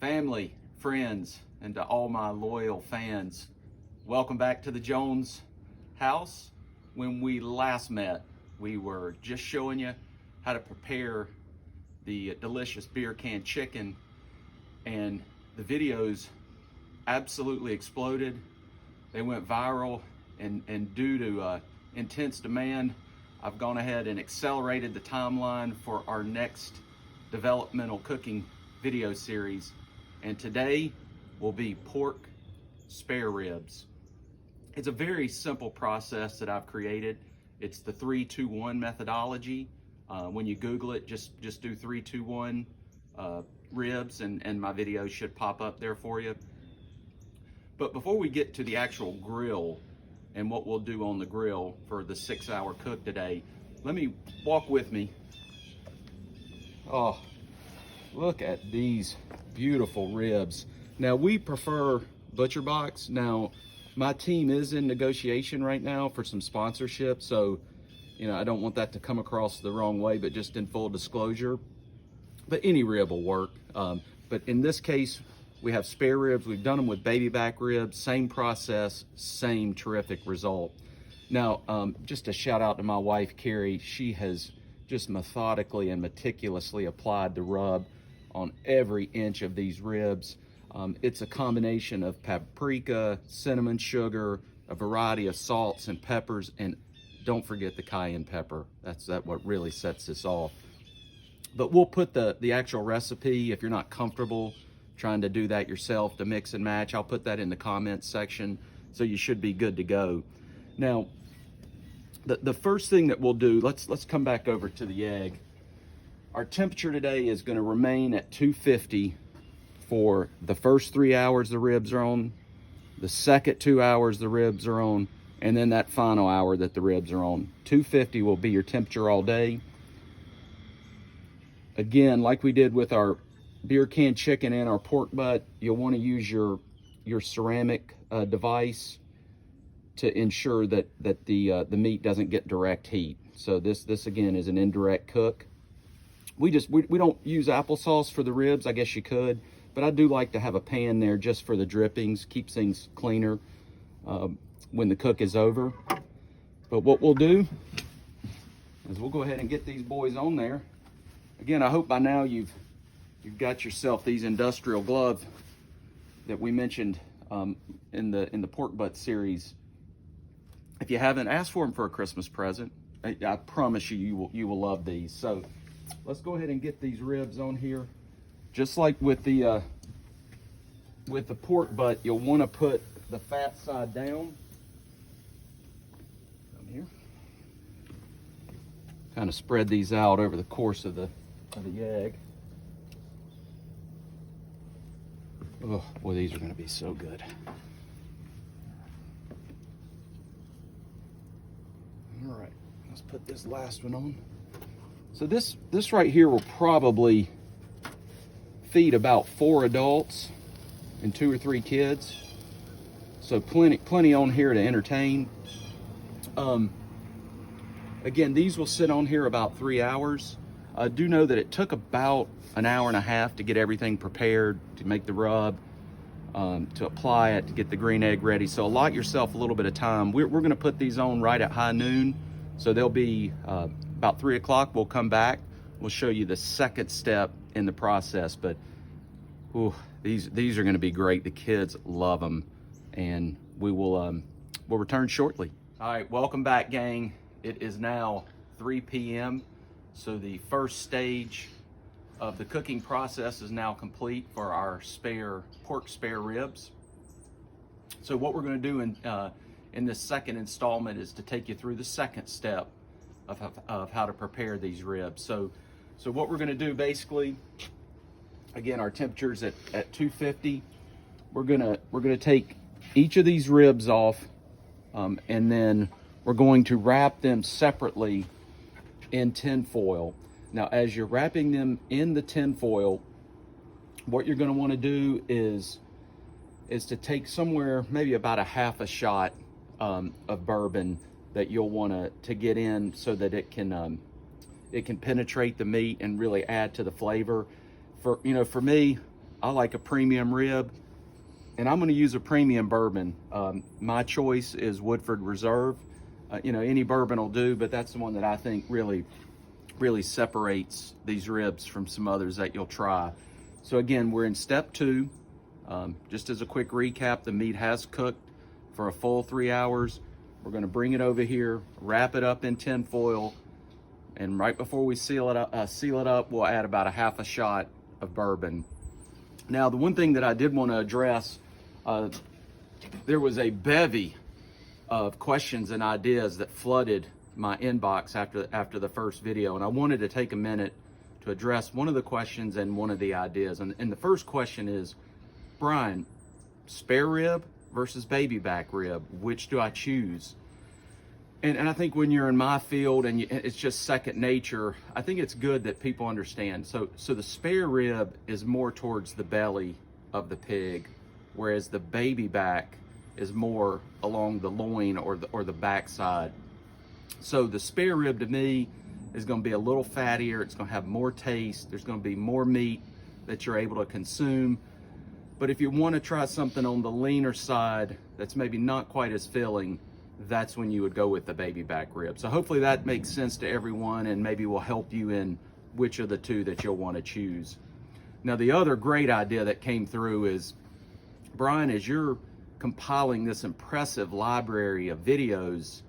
family, friends, and to all my loyal fans. Welcome back to the Jones house. When we last met, we were just showing you how to prepare the delicious beer can chicken, and the videos absolutely exploded. They went viral, and due to intense demand, I've gone ahead and accelerated the timeline for our next developmental cooking video series. And today will be pork spare ribs. It's a very simple process that I've created. It's the 3-2-1 methodology. When you Google it, just do 3-2-1 ribs, and my video should pop up there for you. But before we get to the actual grill and what we'll do on the grill for the 6-hour cook today, let me walk with me. Oh, look at these beautiful ribs. Now, we prefer Butcher Box. Now, my team is in negotiation right now for some sponsorship, so I don't want that to come across the wrong way, but just in full disclosure, but any rib will work. But in this case, we have spare ribs. We've done them with baby back ribs, same process, same terrific result. Now, just a shout out to my wife, Carrie. She has just methodically and meticulously applied the rub on every inch of these ribs. It's a combination of paprika, cinnamon, sugar, a variety of salts and peppers, and don't forget the cayenne pepper. That's what really sets this off. But we'll put the actual recipe, if you're not comfortable trying to do that yourself, to mix and match, I'll put that in the comments section, so you should be good to go. Now, the first thing that we'll do, let's come back over to the egg. Our temperature today is going to remain at 250 for the first 3 hours the ribs are on, the second 2 hours the ribs are on, and then that final hour that the ribs are on. 250 will be your temperature all day. Again, like we did with our beer can chicken and our pork butt, you'll want to use your ceramic device to ensure that the meat doesn't get direct heat. So this again is an indirect cook. We don't use applesauce for the ribs. I guess you could, but I do like to have a pan there just for the drippings, keeps things cleaner when the cook is over. But what we'll do is we'll go ahead and get these boys on there. Again, I hope by now you've got yourself these industrial gloves that we mentioned in the pork butt series. If you haven't, ask for them for a Christmas present. I promise you will love these. So let's go ahead and get these ribs on here. Just like with the pork butt, you'll want to put the fat side down. Come here. Kind of spread these out over the course of the egg. Oh boy, these are going to be so good. All right, let's put this last one on. So this right here will probably feed about 4 adults and 2 or 3 kids. So plenty on here to entertain. Again, these will sit on here about 3 hours. Do know that it took about an hour and a half to get everything prepared, to make the rub, to apply it, to get the green egg ready. So allot yourself a little bit of time. We're going to put these on right at high noon. So they'll be about 3 o'clock. We'll come back. We'll show you the second step in the process. But these are going to be great. The kids love them, and we'll return shortly. All right, welcome back, gang. It is now 3 p.m. So the first stage of the cooking process is now complete for our pork spare ribs. So what we're going to do in this second installment is to take you through the second step of how to prepare these ribs. So what we're going to do, basically, again, our temperature's at 250. We're gonna take each of these ribs off, and then we're going to wrap them separately in tin foil. Now, as you're wrapping them in the tin foil, what you're going to want to do is to take somewhere maybe about a half a shot of bourbon that you'll want to get in, so that it can penetrate the meat and really add to the flavor. For me, I like a premium rib, and I'm going to use a premium bourbon. My choice is Woodford Reserve. You know, any bourbon will do, but that's the one that I think really separates these ribs from some others that you'll try. So again, we're in step 2. Just as a quick recap, the meat has cooked for a full 3 hours. We're going to bring it over here, wrap it up in tin foil, and right before we seal it up, we'll add about a half a shot of bourbon. Now, the one thing that I did want to address, there was a bevy of questions and ideas that flooded my inbox after the first video, and I wanted to take a minute to address one of the questions and one of the ideas. And the first question is, Bryan, spare rib versus baby back rib, which do I choose? And I think when you're in my field and it's just second nature, I think it's good that people understand. So the spare rib is more towards the belly of the pig, whereas the baby back is more along the loin or the backside. So the spare rib to me is going to be a little fattier. It's going to have more taste. There's going to be more meat that you're able to consume. But if you want to try something on the leaner side that's maybe not quite as filling, that's when you would go with the baby back rib. So hopefully that makes sense to everyone and maybe will help you in which of the two that you'll want to choose. Now, the other great idea that came through is, Bryan, as you're compiling this impressive library of videos,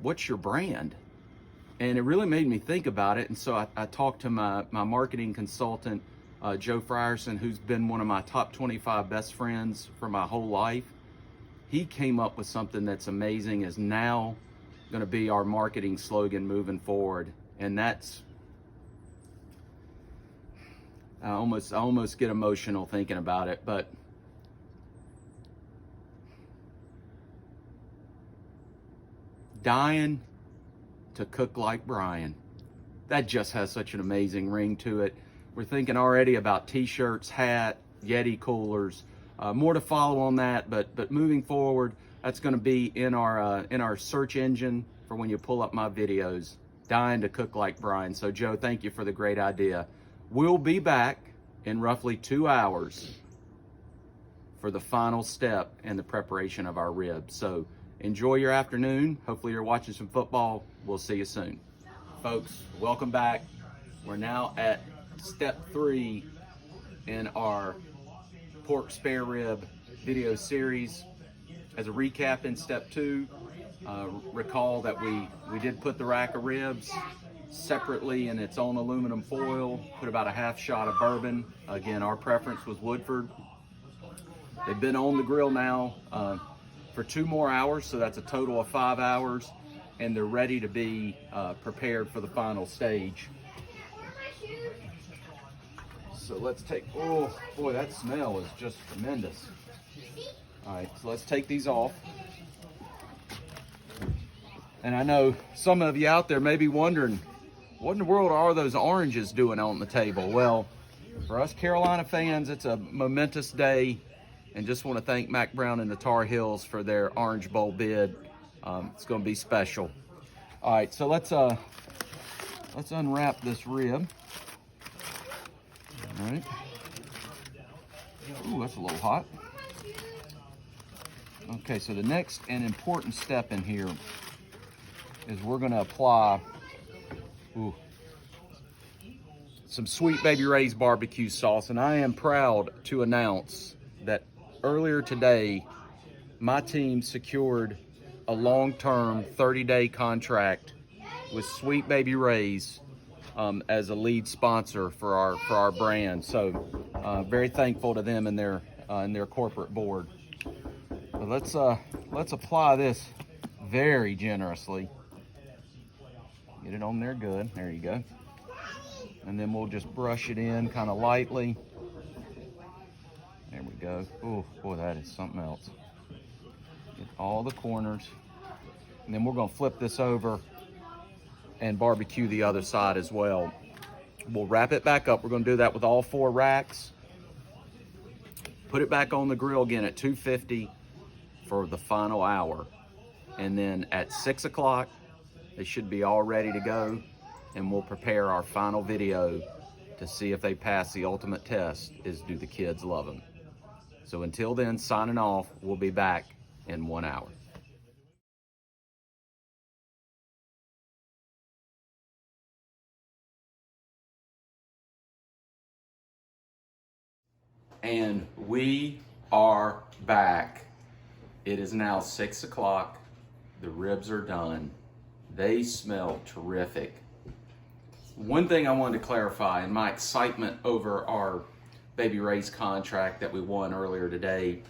what's your brand? And it really made me think about it. And so I talked to my marketing consultant, Joe Frierson, who's been one of my top 25 best friends for my whole life. He came up with something that's amazing, is now going to be our marketing slogan moving forward. And that's, I almost get emotional thinking about it, but dying to cook like Bryan. That just has such an amazing ring to it. We're thinking already about t-shirts, hat, Yeti coolers, more to follow on that, but moving forward, that's going to be in our search engine for when you pull up my videos. Dying to cook like Bryan. So Joe, thank you for the great idea. We'll be back in roughly 2 hours for the final step in the preparation of our ribs. So enjoy your afternoon. Hopefully you're watching some football. We'll see you soon. Folks, welcome back. We're now at step 3 in our pork spare rib video series. As a recap, in step 2, recall that we did put the rack of ribs separately in its own aluminum foil, put about a half shot of bourbon. Again, our preference was Woodford. They've been on the grill now for 2 more hours, so that's a total of 5 hours, and they're ready to be prepared for the final stage. So let's take, oh boy, that smell is just tremendous. All right, so let's take these off. And I know some of you out there may be wondering, what in the world are those oranges doing on the table? Well, for us Carolina fans, it's a momentous day, and just want to thank Mac Brown and the Tar Heels for their Orange Bowl bid. It's going to be special. All right, so let's unwrap this rib. All right. Ooh, that's a little hot. Okay, so the next and important step in here is we're going to apply some Sweet Baby Ray's barbecue sauce. And I am proud to announce that earlier today, my team secured a long-term 30-day contract with Sweet Baby Ray's as a lead sponsor for our brand. So very thankful to them and their corporate board. So let's apply this very generously. Get it on there good. There you go. And then we'll just brush it in kind of lightly. There we go. Oh boy, that is something else. Get all the corners. And then we're going to flip this over and barbecue the other side as well. We'll wrap it back up. We're going to do that with all 4 racks. Put it back on the grill again at 250 for the final hour. And then at 6 o'clock, they should be all ready to go. And we'll prepare our final video to see if they pass the ultimate test is, do the kids love them? So until then, signing off. We'll be back in 1 hour. And we are back. It is now 6 o'clock. The ribs are done. They smell terrific. One thing I wanted to clarify in my excitement over our Baby Ray's contract that we won earlier today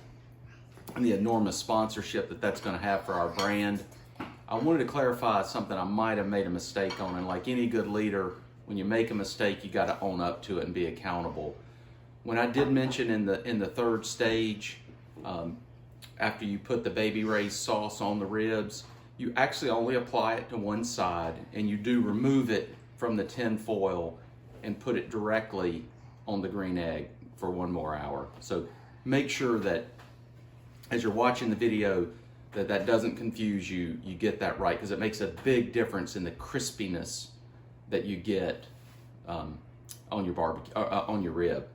and the enormous sponsorship that that's going to have for our brand, I wanted to clarify something I might have made a mistake on. And like any good leader, when you make a mistake, you got to own up to it and be accountable. When I did mention in the third stage, after you put the Baby Ray's sauce on the ribs, you actually only apply it to one side, and you do remove it from the tin foil and put it directly on the green egg for 1 more hour. So make sure that as you're watching the video that doesn't confuse you, you get that right, because it makes a big difference in the crispiness that you get on your barbecue, on your rib.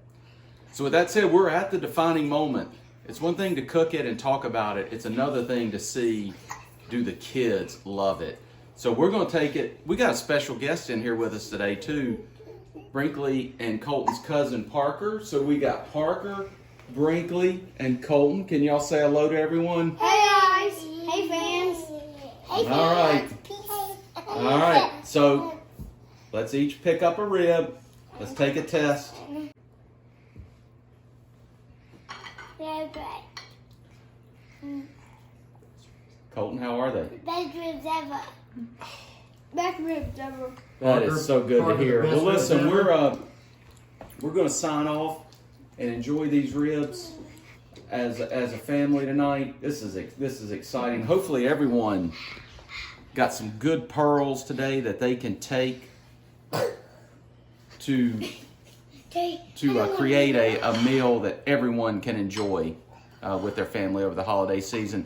So with that said, we're at the defining moment. It's one thing to cook it and talk about it. It's another thing to see, do the kids love it? So we're going to take it. We got a special guest in here with us today too, Brinkley and Colton's cousin Parker. So we got Parker, Brinkley, and Colton. Can y'all say hello to everyone? Hey guys. Hey fans. Hey fans. All right. All right. So let's each pick up a rib. Let's take a test. Colton, how are they? Best ribs ever. Best ribs ever. That is so good to hear. Well, listen, we're going to sign off and enjoy these ribs as a family tonight. This is exciting. Hopefully, everyone got some good pearls today that they can take to create a meal that everyone can enjoy with their family over the holiday season.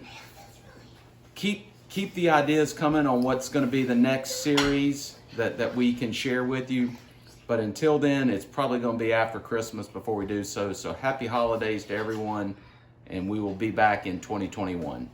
Keep the ideas coming on what's going to be the next series that we can share with you. But until then, it's probably going to be after Christmas before we do so. So happy holidays to everyone, and we will be back in 2021.